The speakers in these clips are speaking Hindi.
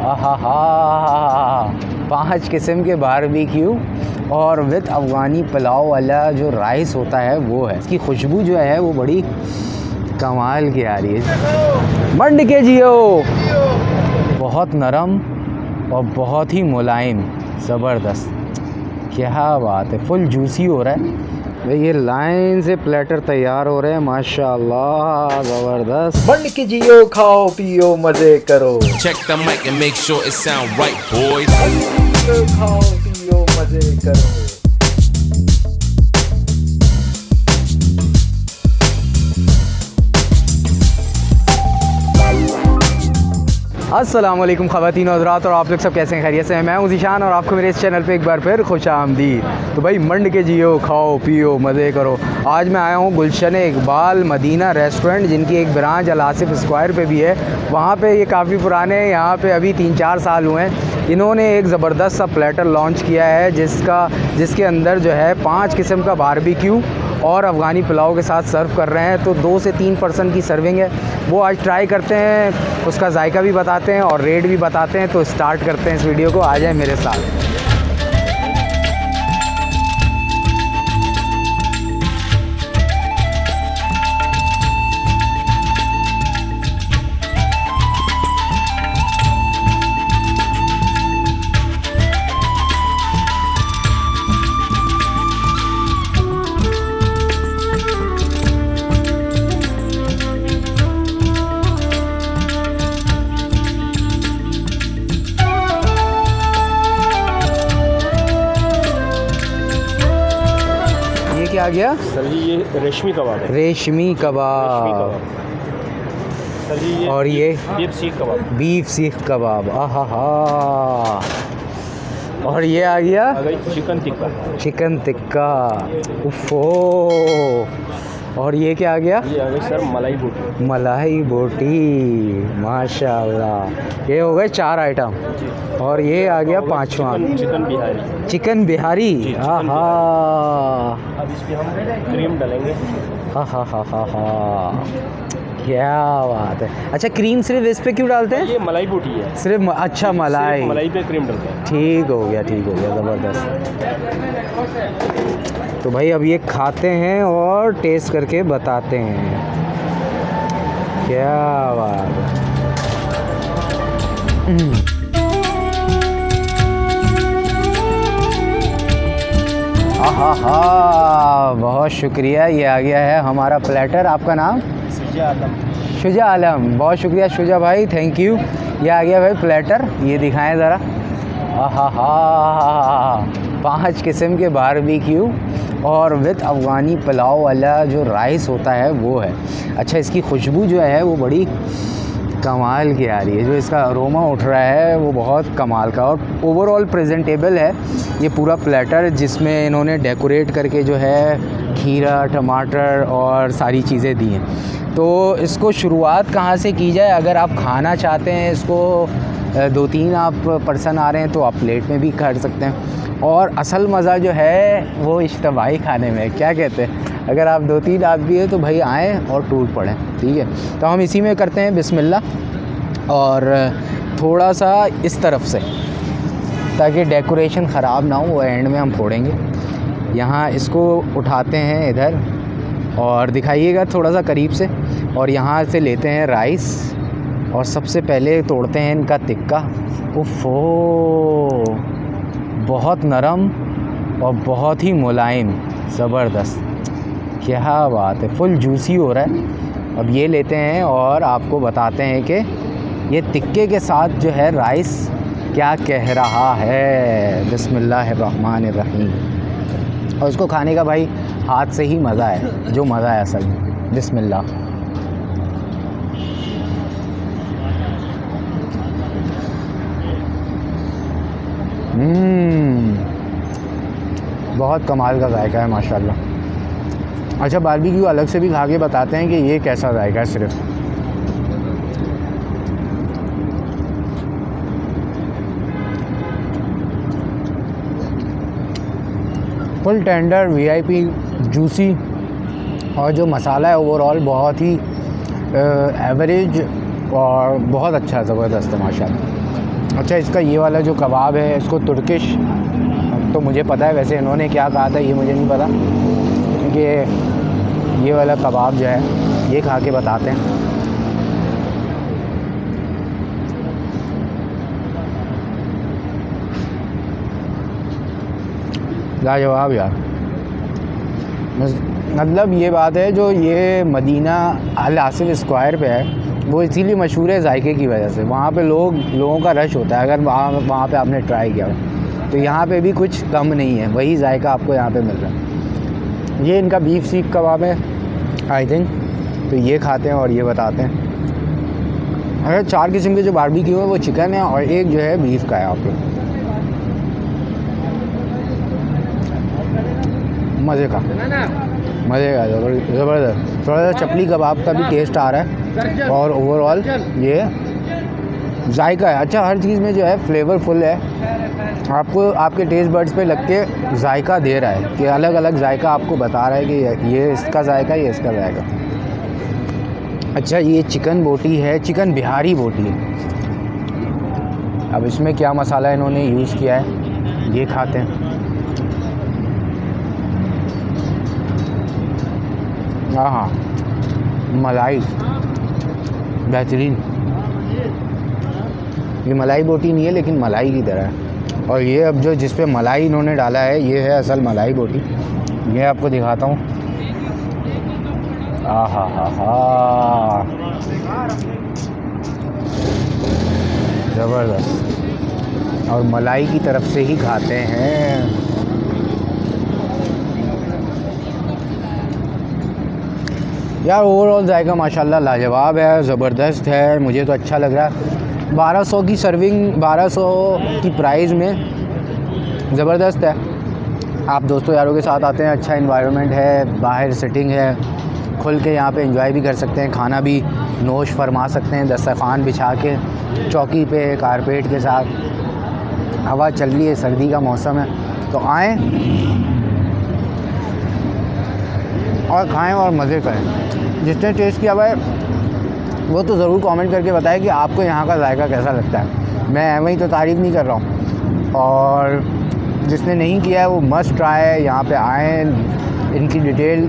आहा हा 5 किस्म के बारबेक्यू और विद अफ़गानी पुलाव वाला जो राइस होता है वो है। इसकी खुशबू जो है वो बड़ी कमाल की आ रही है। मंड के जियो, बहुत नरम और बहुत ही मुलायम, ज़बरदस्त, क्या बात है, फुल जूसी हो रहा है। ये लाइन से प्लेटर तैयार हो रहे हैं, माशाल्लाह, ज़बरदस्त। मंड के जियो, खाओ पियो मज़े करो। Check the mic and make sure it sound right, boys. खाओ पियो मज़े करो। अस्सलाम वालेकुम ख़वातीन और हज़रात, और आप लोग सब कैसे हैं, खैरियत से हैं। मैं हूं ज़ीशान और आपको मेरे इस चैनल पे एक बार फिर खुश आमदीद। तो भाई मंड के जियो, खाओ पियो मज़े करो। आज मैं आया हूं गुलशन इकबाल मदीना रेस्टोरेंट, जिनकी एक ब्रांच अल आसिफ स्क्वायर पे भी है। वहाँ पे ये काफ़ी पुराने हैं, यहाँ पे अभी 3-4 साल हुए हैं। इन्होंने एक ज़बरदस्त सा प्लेटर लॉन्च किया है जिसके अंदर जो है 5 किस्म का बारबेक्यू और अफ़गानी पुलाव के साथ सर्व कर रहे हैं। तो 2 से 3 पर्सन की सर्विंग है, वो आज ट्राई करते हैं, उसका जायका भी बताते हैं और रेट भी बताते हैं। तो स्टार्ट करते हैं इस वीडियो को, आ जाए मेरे साथ। ये क्या आ गया सर जी? ये रेशमी कबाब है। रेशमी कबाब। सर जी ये और ये बीफ सीख कबाब। बीफ सीख कबाब। आहा हा। और ये आ गया आ गई चिकन टिक्का। चिकन टिक्का। उफ़ो। और ये क्या आ गया? ये आ गई सर मलाई बोटी। मलाई बोटी, माशाल्लाह। ये हो गए 4 आइटम। और ये आ गया 5वां, चिकन बिहारी। चिकन बिहारी। आहा। अब इस पे हम क्रीम डालेंगे। हा, क्या बात है। अच्छा, क्रीम सिर्फ इस पे क्यों डालते हैं? ये मलाई बोटी है सिर्फ अच्छा, मलाई। सिर्फ मलाई पे क्रीम डालते हैं। ठीक हो गया, ज़बरदस्त। तो भाई अब ये खाते हैं और टेस्ट करके बताते हैं, क्या बात है। आहा, बहुत शुक्रिया। ये आ गया है हमारा प्लेटर। आपका नाम? शुजा आलम। बहुत शुक्रिया शुजा भाई, थैंक यू। ये आ गया भाई प्लेटर, ये दिखाएं ज़रा। आहा 5 किस्म के बारबेक्यू और विद अफ़गानी पुलाव वाला जो राइस होता है वो है। अच्छा, इसकी खुशबू जो है वो बड़ी कमाल की आ रही है, जो इसका अरोमा उठ रहा है वो बहुत कमाल का। और ओवरऑल प्रेजेंटेबल है ये पूरा प्लेटर, जिसमें इन्होंने डेकोरेट करके जो है खीरा, टमाटर और सारी चीज़ें दी हैं। तो इसको शुरुआत कहाँ से की जाए? अगर आप खाना चाहते हैं इसको, 2-3 आप पर्सन आ रहे हैं तो आप प्लेट में भी कर सकते हैं। और असल मज़ा जो है वो इज्तिमाई खाने में, क्या कहते हैं? अगर आप 2-3 आदमी हैं तो भाई आएँ और टूट पड़ें, ठीक है? तो हम इसी में करते हैं बिस्मिल्लाह, और थोड़ा सा इस तरफ से, ताकि डेकोरेशन ख़राब ना हो, वो एंड में हम फोड़ेंगे। यहाँ इसको उठाते हैं इधर, और दिखाइएगा थोड़ा सा करीब से। और यहाँ से लेते हैं राइस, और सबसे पहले तोड़ते हैं इनका टिक्का। उफ़ो, बहुत नरम और बहुत ही मुलायम, ज़बरदस्त, क्या बात है, फुल जूसी हो रहा है। अब ये लेते हैं और आपको बताते हैं कि ये टिक्के के साथ जो है राइस क्या कह रहा है। बिस्मिल्लाहिर्रहमानिर्रहीम। और इसको खाने का भाई हाथ से ही मज़ा है, जो मज़ा है असल में। बिस्मिल्लाह। बहुत कमाल का जायका है, माशाल्लाह। अच्छा, बारबेक्यू अलग से भी खा के बताते हैं कि ये कैसा जायका है। सिर्फ फुल टेंडर, वीआईपी, जूसी, और जो मसाला है ओवरऑल बहुत ही एवरेज और बहुत अच्छा, ज़बरदस्त है माशाल्लाह। अच्छा, इसका ये वाला जो कबाब है इसको तुर्किश तो मुझे पता है, वैसे इन्होंने क्या कहा था ये मुझे नहीं पता, क्योंकि ये वाला कबाब जो है ये खा के बताते हैं। लाजवाब यार। मतलब ये बात है, जो ये मदीना अल आसिफ स्क्वायर पे है वो इसीलिए मशहूर है जायके की वजह से। वहाँ पे लोगों का रश होता है, अगर वहाँ पे आपने ट्राई किया तो यहाँ पे भी कुछ कम नहीं है, वही जायका आपको यहाँ पे मिल रहा है। ये इनका बीफ सीख कबाब है आई थिंक, तो ये खाते हैं और ये बताते हैं। अगर 4 किस्म के जो बारबेक्यू है वो चिकन है और एक जो है बीफ का है। आप लोग मज़े का ज़बरदस्त। थोड़ा सा चपली कबाब का भी टेस्ट आ रहा है और ओवरऑल ये जायका है अच्छा, हर चीज़ में जो है फ्लेवरफुल है, आपको आपके टेस्ट बड्स पे लग के जायका दे रहा है कि अलग अलग जायका आपको बता रहा है कि ये इसका जायका, ये इसका जायका। अच्छा, ये चिकन बोटी है, चिकन बिहारी बोटी है। अब इसमें क्या मसाला इन्होंने यूज़ किया है ये खाते हैं। हाँ, मलाई बेहतरीन। ये मलाई बोटी नहीं है लेकिन मलाई की तरह है। और ये अब जो जिस पे मलाई इन्होंने डाला है ये है असल मलाई बोटी। ये आपको दिखाता हूँ। आहा हा हा, ज़बरदस्त। और मलाई की तरफ से ही खाते हैं। यार ओवरऑल जायका माशाल्लाह लाजवाब है, ज़बरदस्त है, मुझे तो अच्छा लग रहा है। 1200 की सर्विंग, 1200 की प्राइस में ज़बरदस्त है। आप दोस्तों यारों के साथ आते हैं, अच्छा इन्वायरमेंट है, बाहर सिटिंग है, खुल के यहाँ पे एंजॉय भी कर सकते हैं, खाना भी नोश फरमा सकते हैं दस्तरखान बिछा के, चौकी पे कारपेट के साथ। हवा चल रही है, सर्दी का मौसम है, तो आएँ और खाएं और मज़े करें। जिसने टेस्ट किया हुआ है वो तो ज़रूर कमेंट करके बताएं कि आपको यहाँ का जायका कैसा लगता है। मैं एवं ही तो तारीफ़ नहीं कर रहा हूँ। और जिसने नहीं किया है वो मस्ट ट्राई है, यहाँ पे आएँ। इनकी डिटेल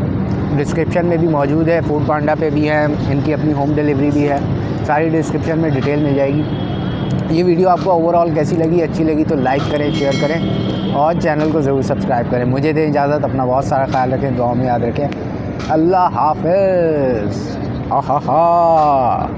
डिस्क्रिप्शन में भी मौजूद है, फूड पांडा पे भी है, इनकी अपनी होम डिलीवरी भी है, सारी डिस्क्रिप्शन में डिटेल मिल जाएगी। ये वीडियो आपको ओवरऑल कैसी लगी, अच्छी लगी तो लाइक करें, शेयर करें और चैनल को ज़रूर सब्सक्राइब करें। मुझे दें इजाज़त, अपना बहुत सारा ख्याल रखें, दुआ में याद रखें। अल्लाह हाफ़िज़। आहा हा।